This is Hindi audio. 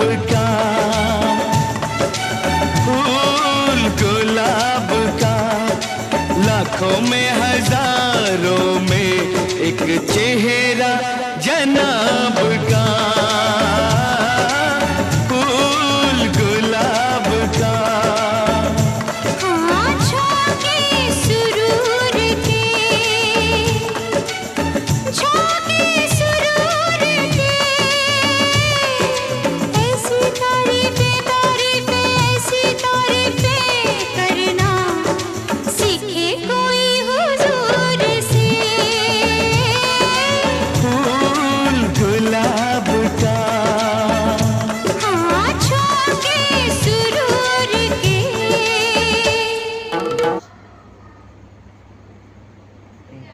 का, फूल गुलाब का, लाखों में हजारों में एक चेहरा जनाब का।